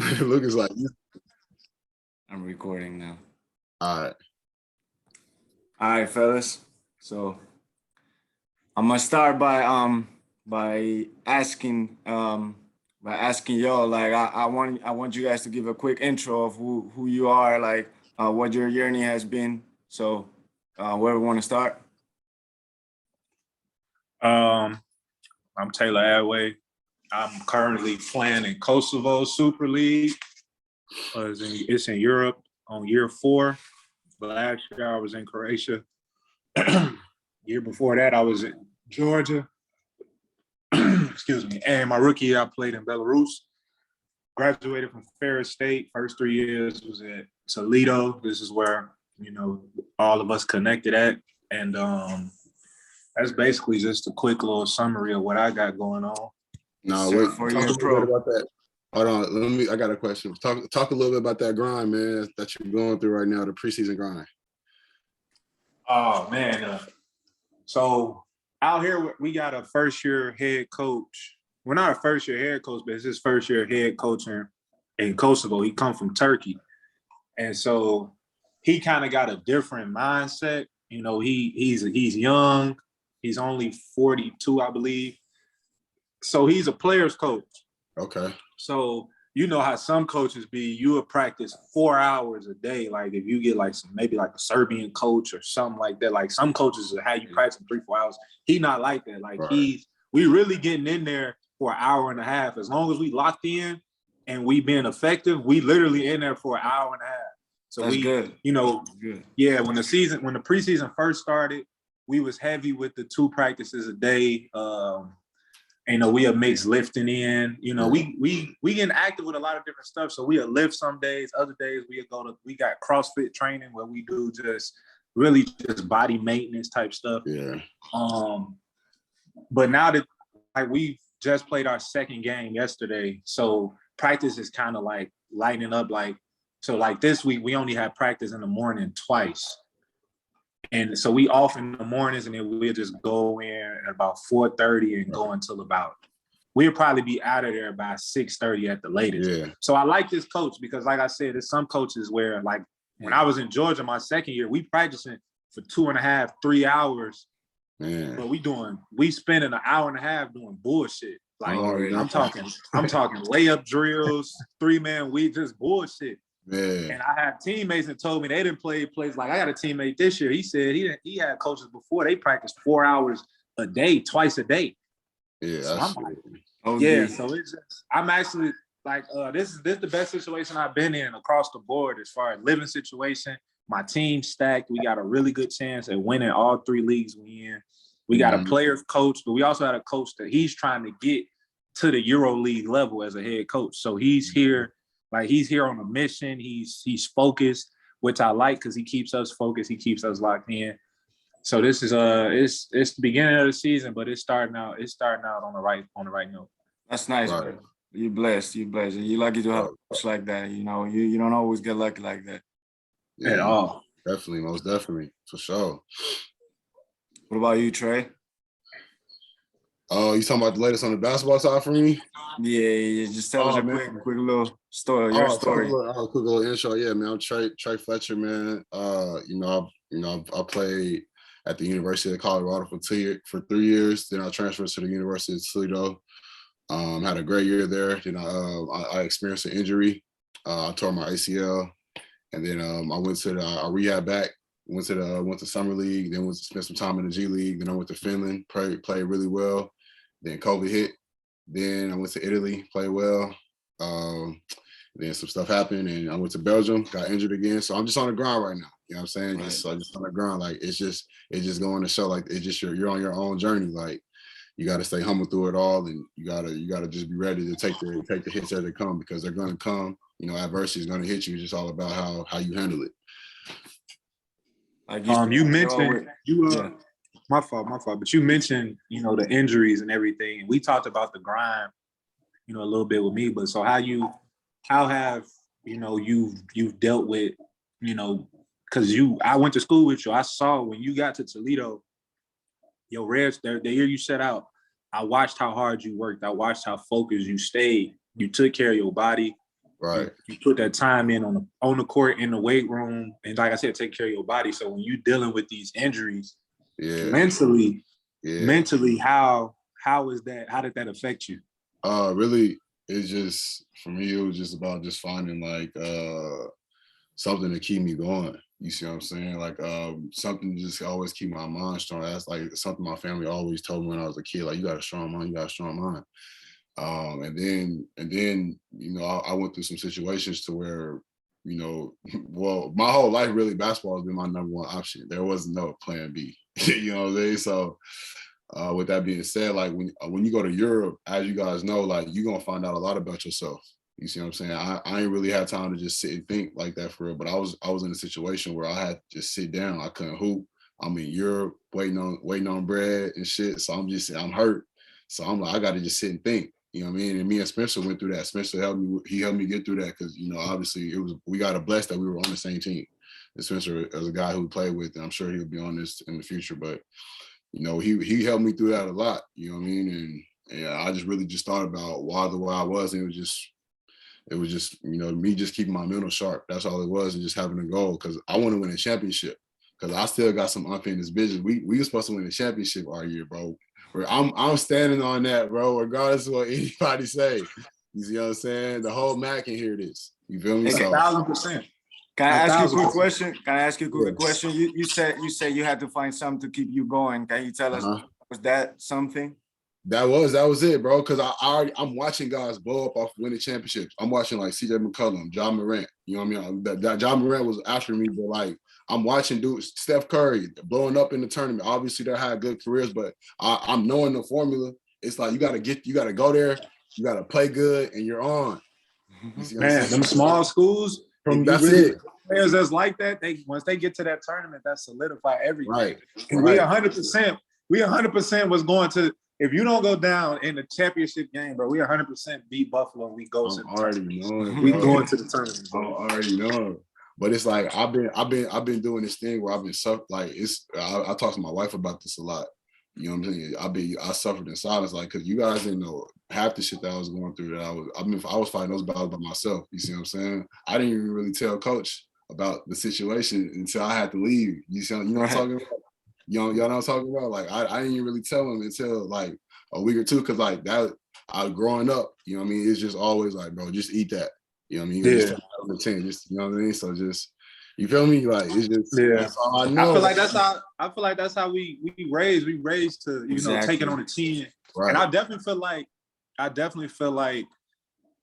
Lucas like, I'm recording now. all right, fellas. So I'm gonna start by asking y'all, like, I want you guys to give a quick intro of who you are, like what your journey has been. So where we want to start? I'm Taylor Adway. I'm currently playing in Kosovo Super League. It's in Europe on year 4. Last year I was in Croatia. Year before that I was in Georgia. Excuse me. And my rookie year I played in Belarus. Graduated from Ferris State. First 3 years was at Toledo. This is where, all of us connected at. And that's basically just a quick little summary of what I got going on. No, wait. Talk a little bit about that. Hold on. I got a question. Talk a little bit about that grind, man, that you're going through right now, the preseason grind. Oh, man. So out here, we got a first-year head coach. We're not a first-year head coach, but it's his first-year head coach in Kosovo. He come from Turkey. And so he kind of got a different mindset. He's young. He's only 42, I believe. So he's a player's coach. Okay. So you know how some coaches be, you would practice 4 hours a day. Like if you get maybe a Serbian coach or something like that, like some coaches will have you practice 3-4 hours. He not like that. Like we really getting in there for an hour and a half. As long as we locked in and we being effective, we literally in there for an hour and a half. So that's good. Good. Yeah, when the preseason first started, we was heavy with the 2 practices a day. We a mix lifting in. We getting active with a lot of different stuff. So we lift some days. Other days we got CrossFit training where we do just body maintenance type stuff. Yeah. But now that we've just played our second game yesterday, so practice is kind of like lightening up. This week we only had practice in the morning twice. And so we off in the mornings, and then we'll just go in at about 4:30 and go until we'll probably be out of there by 6:30 at the latest. Yeah. So I like this coach because, like I said, there's some coaches where, when I was in Georgia my second year, we practicing for 2.5, 3 hours. Man. But we spending an hour and a half doing bullshit. I'm talking layup drills, 3-man, we just bullshit. Man. And I had teammates that told me they didn't play plays. Like I got a teammate this year. He said he had coaches before. They practiced 4 hours a day, twice a day. Yeah. So so it's just, I'm actually this is the best situation I've been in across the board as far as living situation. My team stacked. We got a really good chance at winning all 3 leagues we in. We got a player's coach, but we also had a coach that he's trying to get to the Euro League level as a head coach. So he's here. He's here on a mission. He's focused, which I like because he keeps us focused. He keeps us locked in. So this is it's the beginning of the season, but it's starting out on the right note. That's nice. Right. You blessed. And you lucky to have a coach like that. You don't always get lucky like that. Yeah, at all. Definitely, most definitely, for sure. What about you, Trey? Oh, you talking about the latest on the basketball side for me? Yeah. Just tell us a quick little story. Your story. Quick little intro. Yeah, man. I'm Trey Fletcher, man. I played at the University of Colorado for 3 years. Then I transferred to the University of Toledo. Had a great year there. I experienced an injury. I tore my ACL, and then I went to I rehab back. Went to Summer League. Then went to spend some time in the G League. Then I went to Finland. Played really well. Then COVID hit. Then I went to Italy, played well. Then some stuff happened, and I went to Belgium, got injured again. So I'm just on the grind right now. You know what I'm saying? Right. Just on the grind. It's just going to show it's just you're on your own journey. You got to stay humble through it all, and you gotta just be ready to take the hits as they come, because they're going to come. Adversity is going to hit you. It's just all about how you handle it. You mentioned my fault. But you mentioned, the injuries and everything. And we talked about the grind, a little bit with me. But so how have you've dealt with, because I went to school with you. I saw when you got to Toledo, your Reds, the year you set out, I watched how hard you worked. I watched how focused you stayed. You took care of your body. Right. You put that time in on the court, in the weight room, and like I said, take care of your body. So when you're dealing with these injuries, mentally, how is that? How did that affect you? Really, it's just for me. It was just about just finding like something to keep me going. You see what I'm saying? Like something to just always keep my mind strong. That's like something my family always told me when I was a kid. Like, you got a strong mind. You got a strong mind. And then, you know, I went through some situations to where, you know, well, my whole life really basketball has been my number one option. There was no plan B. You know what I'm saying? So with that being said, like when you go to Europe, as you guys know, like you're gonna find out a lot about yourself. You see what I'm saying? I ain't really had time to just sit and think like that for real. But I was in a situation where I had to just sit down. I couldn't hoop. I'm in Europe waiting on bread and shit. So I'm hurt. So I'm like, I gotta just sit and think. You know what I mean? And me and Spencer went through that. Spencer helped me get through that because, you know, obviously we got a blessed that we were on the same team. And Spencer is a guy who we played with, and I'm sure he'll be on this in the future. But, you know, he helped me through that a lot. You know what I mean? And I just really just thought about why the way I was, and it was just, you know, me just keeping my mental sharp. That's all it was, and just having a goal because I want to win a championship. Because I still got some unfinished business. We were supposed to win a championship our year, bro. I'm standing on that, bro, regardless of what anybody say. You see what I'm saying? The whole Mac can hear this. You feel me? 1,000%. Can I ask you a quick question? You said you had to find something to keep you going. Can you tell us, was that something? That was it, bro. Because I'm watching guys blow up off winning championships. I'm watching like CJ McCollum, John Morant. You know what I mean? That John Morant was after me, but like I'm watching dudes, Steph Curry blowing up in the tournament. Obviously, they had good careers, but I'm knowing the formula. It's like you got to go there, you got to play good, and you're on. You Man, them small schools. That's it. Players that's like that, once they get to that tournament, that solidify everything. Right. We 100% was going to. If you don't go down in the championship game, bro, we 100% beat Buffalo. We go to the tournament. We going to the tournament. I already know. But it's like I've been doing this thing where I've been like I talk to my wife about this a lot. You know what I'm saying? I suffered in silence, like, because you guys didn't know half the shit that I was going through. That I was fighting those battles by myself. You see what I'm saying? I didn't even really tell Coach about the situation until I had to leave. You know what I'm talking about? Y'all know what I'm talking about? Like I didn't even really tell him until like a week or two, because like that I was growing up, you know what I mean? It's just always like, bro, just eat that. You know what I mean? Yeah. Just you know what I mean? So just, you feel me? Like it's just, that's all I know. I feel like that's how we raised. We raised to, you know, take it on the chin. Right. And I definitely feel like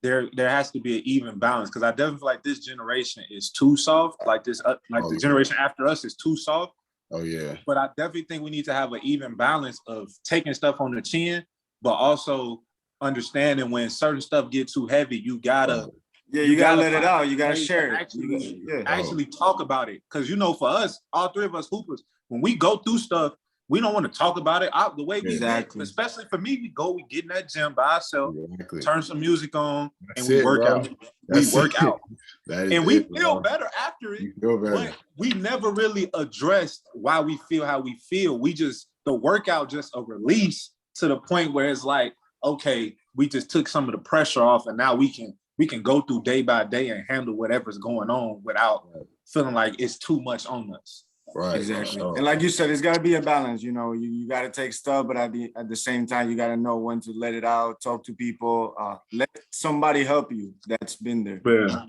there has to be an even balance, because I definitely feel like this generation is too soft. Like this, the generation after us is too soft. Oh yeah. But I definitely think we need to have an even balance of taking stuff on the chin, but also understanding when certain stuff get too heavy, you gotta let it out. You gotta share it. Actually talk about it. Because, you know, for us, all three of us hoopers, when we go through stuff, we don't want to talk about it. The way we get, especially for me, we get in that gym by ourselves, turn some music on, and we work out. We work out. And we feel better after it. But we never really addressed why we feel how we feel. The workout just a release to the point where it's like, okay, we just took some of the pressure off, and now we can go through day by day and handle whatever's going on without feeling like it's too much on us. Right. Exactly. And like you said, it's got to be a balance. You know, you got to take stuff, but at the same time, you got to know when to let it out, talk to people, let somebody help you that's been there. Yeah.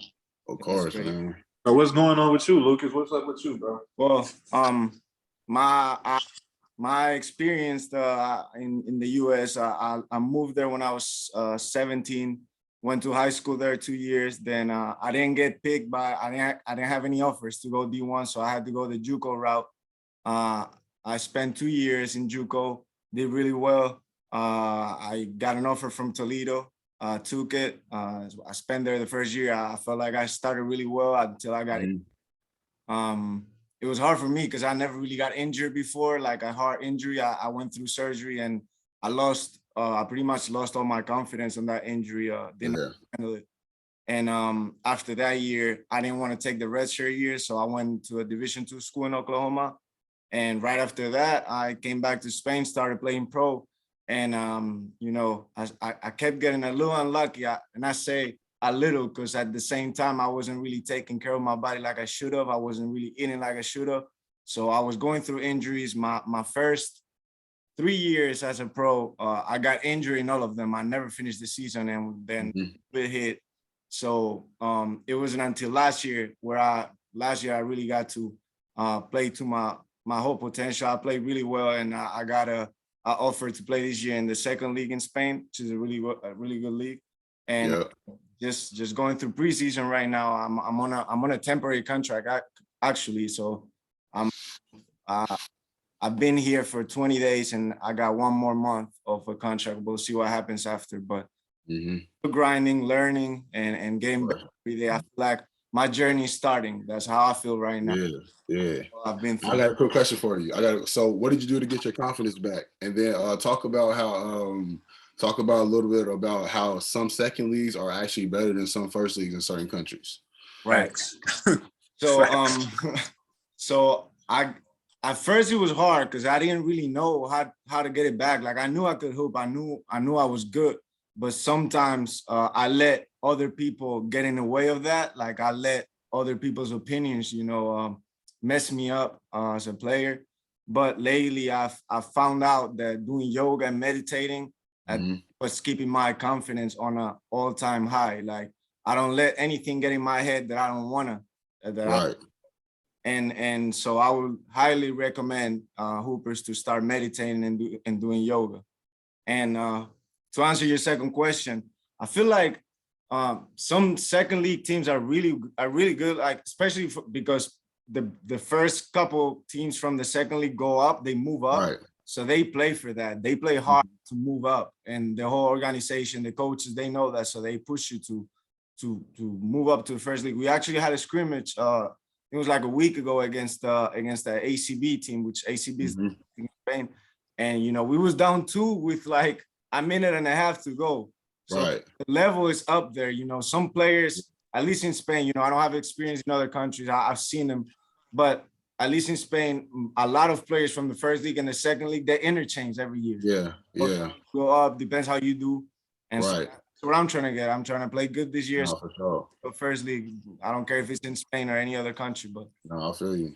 Of course, man. So what's going on with you, Lucas? What's up with you, bro? Well, my experience in the U.S., I moved there when I was 17. Went to high school there 2 years. Then I didn't get picked I didn't have any offers to go D1, so I had to go the JUCO route. I spent 2 years in JUCO, did really well. I got an offer from Toledo, took it. I spent there the first year. I felt like I started really well until I got it. It was hard for me because I never really got injured before, like a heart injury. I went through surgery and I pretty much lost all my confidence on that injury. Didn't handle it. And after that year, I didn't want to take the redshirt year, so I went to a Division II school in Oklahoma. And right after that, I came back to Spain, started playing pro. And, you know, I kept getting a little unlucky. And I say a little, because at the same time, I wasn't really taking care of my body like I should have. I wasn't really eating like I should have. So I was going through injuries. My first 3 years as a pro, I got injured in all of them. I never finished the season, and then it hit. So it wasn't until last year I really got to play to my whole potential. I played really well, and I got a offer to play this year in the second league in Spain, which is a really good league. And just going through preseason right now. I'm on a temporary contract actually. So I've been here for 20 days, and I got 1 more month of a contract. We'll see what happens after, but grinding, learning, and getting better every day. I feel like my journey is starting. That's how I feel right now. Yeah. I've been through. I got a quick question for you. So what did you do to get your confidence back? And then talk about a little bit about how some second leagues are actually better than some first leagues in certain countries. Right. So at first it was hard because I didn't really know how to get it back. Like I knew I could hoop. I knew I was good, but sometimes I let other people get in the way of that. Like I let other people's opinions, mess me up as a player. But lately I've found out that doing yoga and meditating was keeping my confidence on an all-time high. Like I don't let anything get in my head that I don't wanna. And so I would highly recommend hoopers to start meditating and doing yoga. And to answer your second question, I feel like some second league teams are really good, like especially because the first couple teams from the second league go up, they move up. So they play for that. They play hard to move up, and the whole organization, the coaches, they know that, so they push you to move up to the first league. We actually had a scrimmage. It was like a week ago against the ACB team, which ACB is in Spain. And, we was down 2 with like a minute and a half to go. So the level is up there. Some players, at least in Spain, I don't have experience in other countries. I've seen them, but at least in Spain, a lot of players from the first league and the second league, they interchange every year. Go up, depends how you do. And so that's what I'm trying to get. I'm trying to play good this year. No, for sure. First league, I don't care if it's in Spain or any other country, but no, I feel you.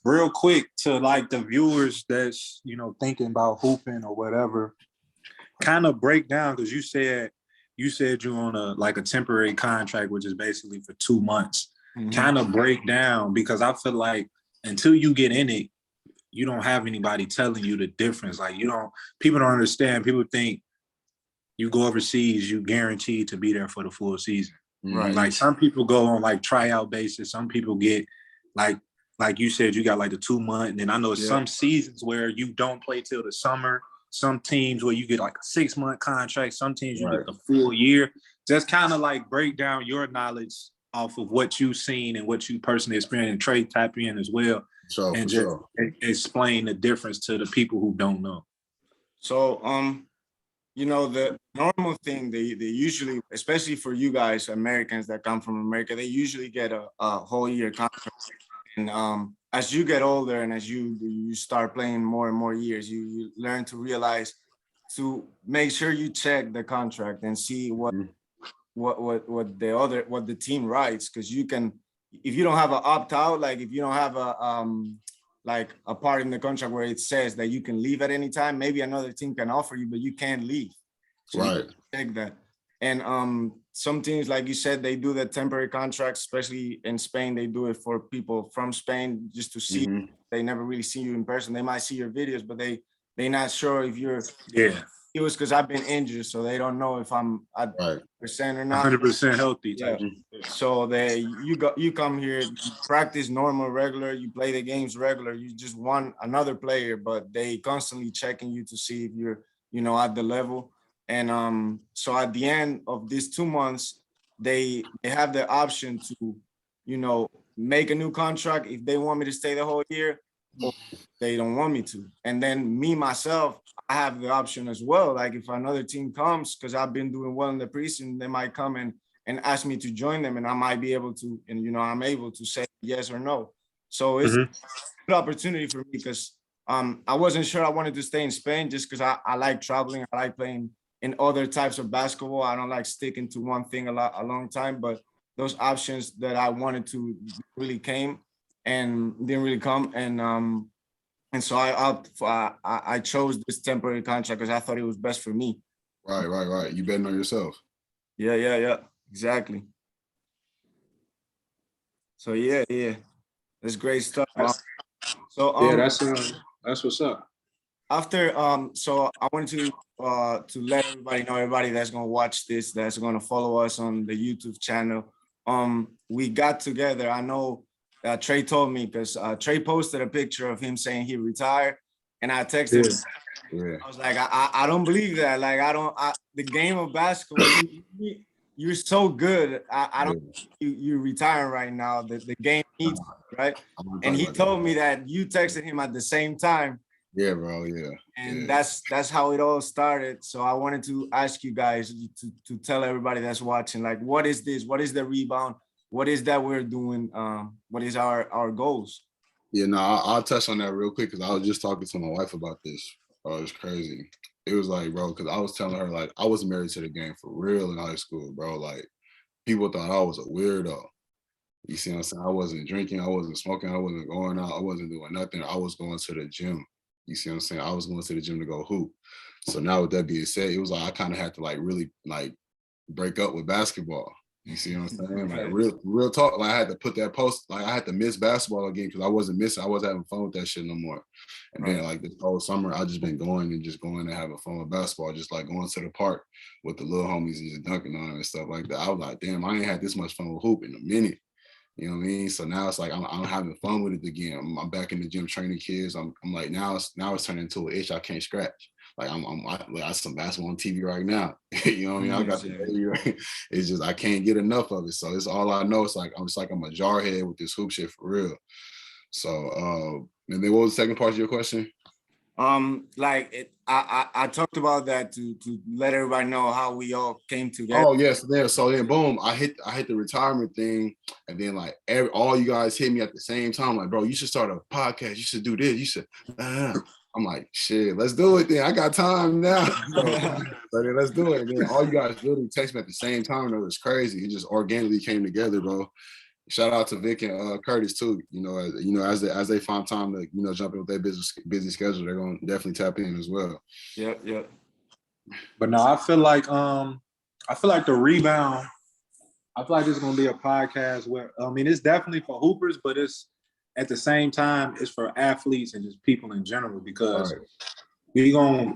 Real quick to like the viewers that's thinking about hooping or whatever, kind of break down, because you said you're on a temporary contract, which is basically for 2 months. Kind of break down, because I feel like until you get in it, you don't have anybody telling you the difference. Like people don't understand. People think you go overseas, you guaranteed to be there for the full season. Right. Like some people go on like tryout basis. Some people get like you said, you got like the 2 month. And then I know some seasons where you don't play till the summer. Some teams where you get like a 6 month contract. Some teams you get the full year. Just kind of like break down your knowledge off of what you've seen and what you personally experienced, and Trey tap in as well. And just explain the difference to the people who don't know. So, the normal thing, they usually, especially for you guys, Americans that come from America, they usually get a whole year contract. And as you get older and as you start playing more and more years, you learn to realize to make sure you check the contract and see what the team writes, because you can, if you don't have an opt out, like if you don't have a part in the contract where it says that you can leave at any time, maybe another team can offer you, but you can't leave. So you check that. And some teams, like you said, they do the temporary contracts, especially in Spain. They do it for people from Spain just to see. They never really see you in person. They might see your videos, but they're not sure if you're it was because I've been injured, so they don't know if I'm at percent or not. 100% healthy. So you come here, you practice normal, regular, you play the games regular, you just want another player, but they constantly checking you to see if you're, at the level. And so at the end of these 2 months, they have the option to, make a new contract if they want me to stay the whole year, or they don't want me to. And then me, myself, I have the option as well. Like if another team comes, because I've been doing well in the preseason, they might come and ask me to join them, and I might be able to, and I'm able to say yes or no. So it's a good opportunity for me, because I wasn't sure I wanted to stay in Spain just because I like traveling. I like playing in other types of basketball. I don't like sticking to one thing a long time, but those options that I wanted to really came and didn't really come. And so I chose this temporary contract because I thought it was best for me. Right. You betting on yourself. Yeah. Exactly. So yeah. That's great stuff. Yeah, that's what's up. After so I wanted to let everybody that's gonna watch this, that's gonna follow us on the YouTube channel. We got together. I know Trey told me, because Trey posted a picture of him saying he retired, and I texted him. Yeah. I was like, I don't believe that. Like, the game of basketball, you're so good. I don't you retiring right now. The game needs you, right? And he told me that you texted him at the same time. Yeah, bro. Yeah. And that's how it all started. So I wanted to ask you guys to tell everybody that's watching, like, what is this? What is the Rebound? What is that we're doing? What is our goals? Yeah, no, I'll touch on that real quick because I was just talking to my wife about this. Oh, it's crazy. It was like, bro, because I was telling her, like, I was married to the game for real in high school, bro. Like, people thought I was a weirdo. You see what I'm saying? I wasn't drinking, I wasn't smoking, I wasn't going out, I wasn't doing nothing. I was going to the gym. You see what I'm saying? I was going to the gym to go hoop. So now with that being said, it was like I kind of had to like really like break up with basketball. You see what I'm saying? Like real talk. Like I had to put that post, like I had to miss basketball again because I wasn't having fun with that shit no more. And then like this whole summer, I just been going and having fun with basketball, just like going to the park with the little homies and just dunking on them and stuff like that. I was like, damn, I ain't had this much fun with hoop in a minute. You know what I mean? So now it's like I'm having fun with it again. I'm back in the gym training kids. I'm like now it's turning into an itch I can't scratch. Like I got some basketball on TV right now. You know what I mean? I got the baby, right? It's just I can't get enough of it. So it's all I know. It's like I'm a jarhead with this hoop shit for real. So and then what was the second part of your question? I talked about that to let everybody know how we all came together. Oh yes, there. So then boom, I hit the retirement thing, and then like all you guys hit me at the same time. Like, bro, you should start a podcast. You should do this. You should. I'm like, shit, let's do it then. I got time now. So then let's do it. And then all you guys literally text me at the same time. It was crazy. It just organically came together, bro. Shout out to Vic and Curtis too. As they find time to jump in with their busy schedule, they're gonna definitely tap in as well. Yep. But no, I feel like the Rebound. I feel like it's gonna be a podcast where it's definitely for hoopers, but it's at the same time it's for athletes and just people in general because we gonna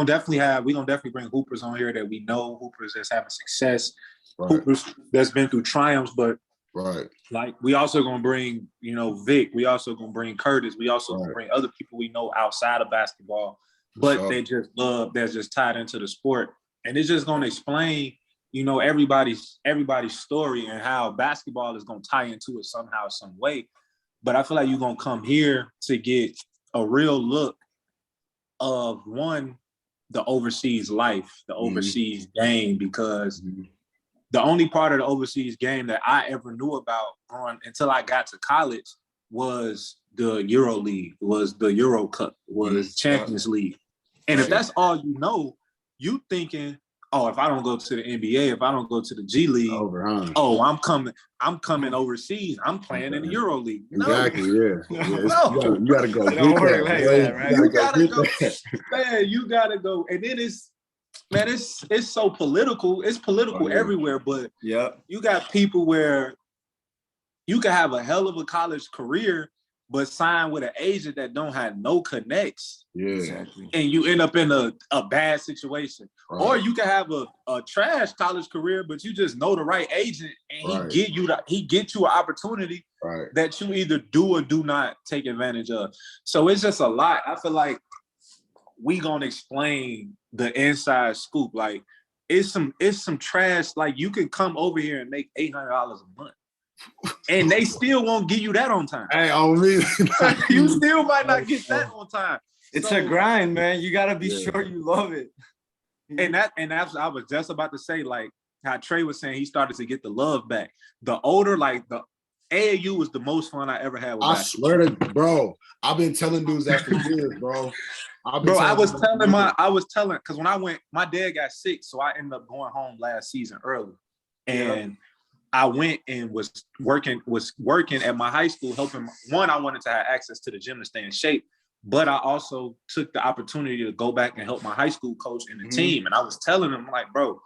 definitely bring hoopers on here that we know, hoopers that's having success, hoopers that's been through triumphs, but. Right. Like we also gonna bring, Vic. We also gonna bring Curtis. We also gonna bring other people we know outside of basketball, but they just love that's just tied into the sport, and it's just gonna explain, everybody's story and how basketball is gonna tie into it somehow, some way. But I feel like you're gonna come here to get a real look of the overseas life, the overseas game, because. The only part of the overseas game that I ever knew about until I got to college was the Euro League, was the Euro Cup, was Champions League. And if that's all you know, you thinking, oh, if I don't go to the NBA, if I don't go to the G League, I'm coming overseas. I'm playing in the Euro League. Exactly, no. You gotta go. You gotta go. And then it's so political. It's political everywhere, but you got people where you can have a hell of a college career, but sign with an agent that don't have no connects. Yeah, exactly. And you end up in a bad situation. Right. Or you can have a trash college career, but you just know the right agent and he get you an opportunity that you either do or do not take advantage of. So it's just a lot. I feel like we gonna explain the inside scoop. Like it's some trash. Like you can come over here and make $800 a month, and they still won't give you that on time. Hey, on me, you still might not get that on time. It's a grind, man. You gotta be sure you love it. And that's I was just about to say, like how Trey was saying, he started to get the love back. The older, like the AAU was the most fun I ever had with I swear to bro, I've been telling dudes that for years, bro. Bro, I was telling, because when I went, my dad got sick, so I ended up going home last season early. And I went and was working at my high school, helping. One, I wanted to have access to the gym to stay in shape, but I also took the opportunity to go back and help my high school coach and the team. And I was telling him, like, bro,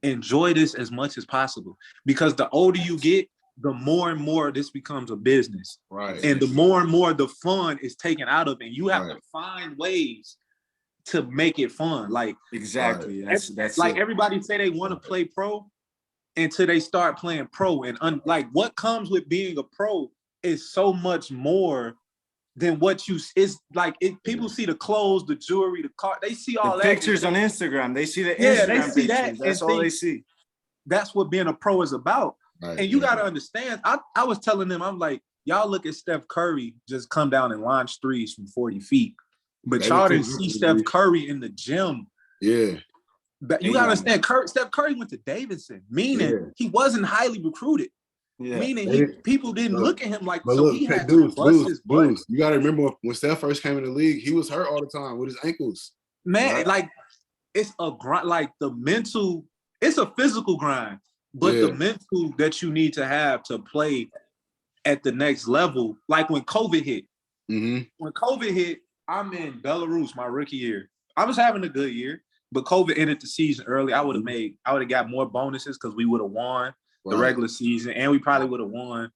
enjoy this as much as possible, because the older you get, the more and more this becomes a business. Right. And the more and more the fun is taken out of it. And you have to find ways to make it fun. Like, exactly. That's like everybody say they want to play pro until they start playing pro. And like what comes with being a pro is so much more than what you, it's like people see the clothes, the jewelry, the car, they see all the that pictures on Instagram. They see the Instagram they see pictures. that. That's all they see. That's what being a pro is about. Right, and you got to understand, I was telling them, I'm like, y'all look at Steph Curry just come down and launch threes from 40 feet. But y'all didn't see Steph Curry in the gym. Yeah. But you got to understand, Steph Curry went to Davidson, meaning he wasn't highly recruited. Yeah. Meaning people didn't look at him like, but so look, he had dudes, butt. you got to remember when Steph first came in the league, he was hurt all the time with his ankles. Man, like it's a grind, like the mental, it's a physical grind. But the mental that you need to have to play at the next level, like when COVID hit. When COVID hit, I'm in Belarus my rookie year. I was having a good year, but COVID ended the season early. I would have got more bonuses because we would have won the regular season, and we probably would have won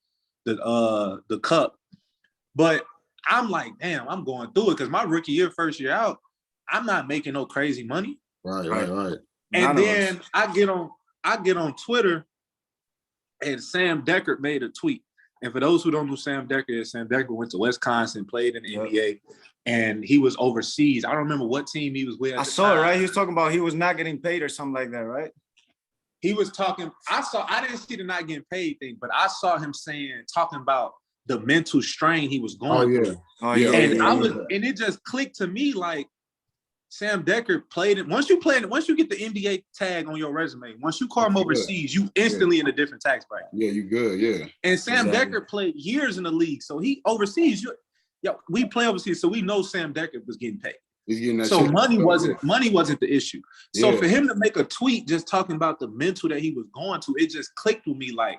the cup. But I'm like, damn, I'm going through it because my rookie year, first year out, I'm not making no crazy money. Right. And then I get on Twitter, and Sam Decker made a tweet. And for those who don't know Sam Decker, went to Wisconsin, played in the NBA, and he was overseas. I don't remember what team he was with. I saw it, right? He was talking about he was not getting paid or something like that, right? He was talking. I didn't see the not getting paid thing, but I saw him talking about the mental strain he was going through. And it just clicked to me like, Sam Decker played it. Once you get the NBA tag on your resume, once you call him overseas, you instantly in a different tax bracket. Yeah, you good, yeah. And Sam Decker played years in the league. So he overseas, we play overseas, so we know Sam Decker was getting paid. He's getting that so money wasn't the issue. So for him to make a tweet just talking about the mental that he was going to, it just clicked with me like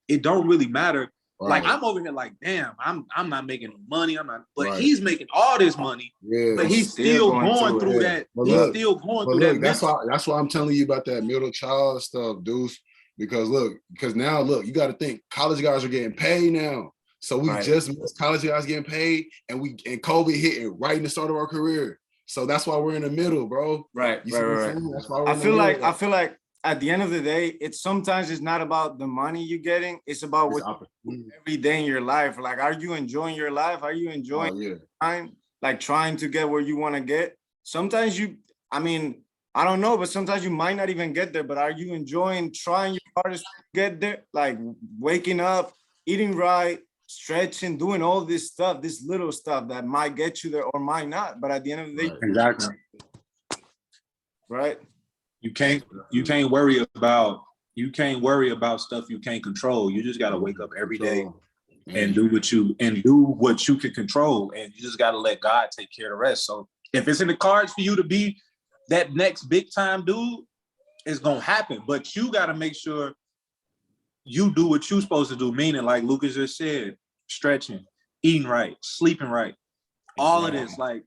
it don't really matter. Right. Like I'm over here like, damn, I'm not making money. But he's making all this money. Yeah, but he's still going through that. He's still going through that. That's why I'm telling you about that middle child stuff, dudes. Because now you got to think college guys are getting paid now. So we just missed college guys getting paid, and COVID hit right in the start of our career. So that's why we're in the middle, bro. Right. That's why I feel like at the end of the day, it's not about the money you're getting. It's about what every day in your life. Like, are you enjoying your life? Are you enjoying time? Like trying to get where you want to get? Sometimes I don't know, but sometimes you might not even get there. But are you enjoying trying your hardest to get there? Like waking up, eating right, stretching, doing all this stuff, this little stuff that might get you there or might not. But at the end of the day, exactly. Right. You can't worry about stuff you can't control. You just gotta wake up every day and do what you can control, and you just gotta let God take care of the rest. So if it's in the cards for you to be that next big time dude, it's gonna happen. But you gotta make sure you do what you're supposed to do. Meaning, like Lucas just said, stretching, eating right, sleeping right, all of this. Like,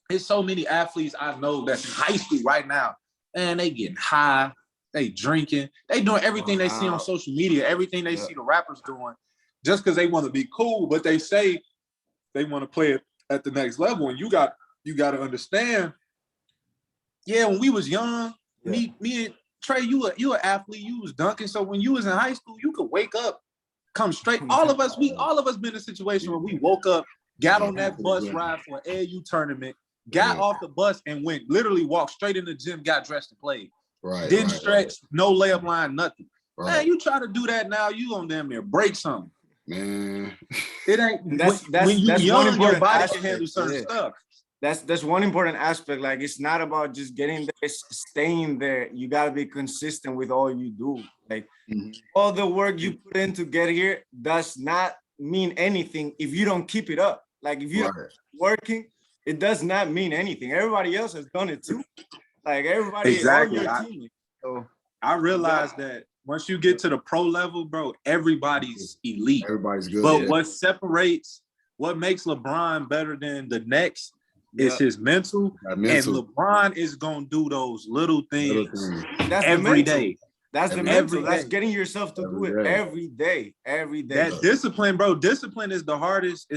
there's so many athletes I know that's in high school right now. And they getting high, they drinking, they doing everything they see on social media, everything they see the rappers doing, just because they want to be cool, but they say they want to play it at the next level. And you got to understand, when we was young, me and Trey, you an athlete, you was dunking. So when you was in high school, you could wake up, come straight. All of us been in a situation where we woke up, got on that bus ride for an AAU tournament, got off the bus and walked straight in the gym, got dressed and played. Didn't stretch, no layup line, nothing. Man, you try to do that now, you gonna damn near break something. Man. It ain't when you young, your body can handle certain stuff. That's one important aspect. Like, it's not about just getting there, it's staying there. You gotta be consistent with all you do. Like all the work you put in to get here does not mean anything if you don't keep it up. Like if you're working, it does not mean anything. Everybody else has done it too. Like everybody, Exactly. all your teammates. So I realized that once you get to the pro level, bro, everybody's elite. Everybody's good. But yeah. what makes LeBron better than the next is his mental. And LeBron is gonna do those little things every day. That's the mental. That's getting yourself to do it every day. Every day. That discipline, bro. Discipline is the hardest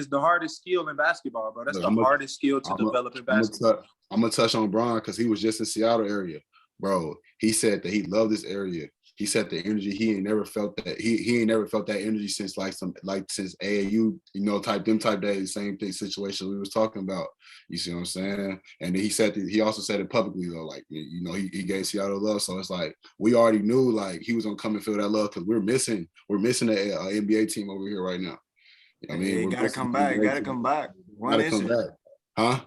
skill in basketball, bro. That's the hardest skill to develop in basketball. I'm gonna touch on Bron because he was just in Seattle area, bro. He said that he loved this area. He said the energy, he ain't never felt that. He ain't never felt that energy since since AAU, you know, type days, same thing situation we was talking about. You see what I'm saying? And then he said that, he also said it publicly though, like, you know, he gave Seattle love. So it's like we already knew like he was gonna come and feel that love because we're missing an NBA team over here right now. You know what I mean? You gotta come back. Gotta come back. When is it? Huh?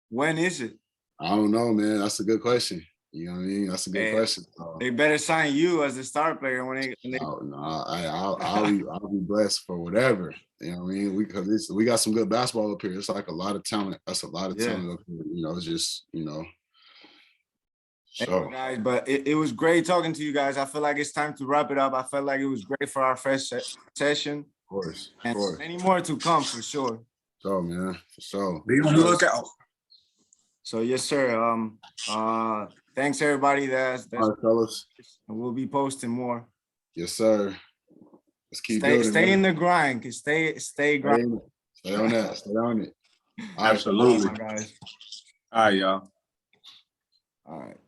When is it? I don't know, man. That's a good question. You know what I mean? That's a good question. They better sign you as the star player when they. I'll be blessed for whatever. You know what I mean? We got some good basketball up here. It's like a lot of talent. That's a lot of talent up here. You know, it's just, you know. So anyway, guys, but it was great talking to you guys. I feel like it's time to wrap it up. I felt like it was great for our first session. Of course. And many more to come for sure. So man, for sure. Be on the lookout. So yes, sir. Thanks everybody. That's all right, fellas. And we'll be posting more. Yes, sir. Let's keep building. Stay in the grind. Stay grinding. Stay on that. Stay on it. Absolutely. Guys. All right, y'all. All right.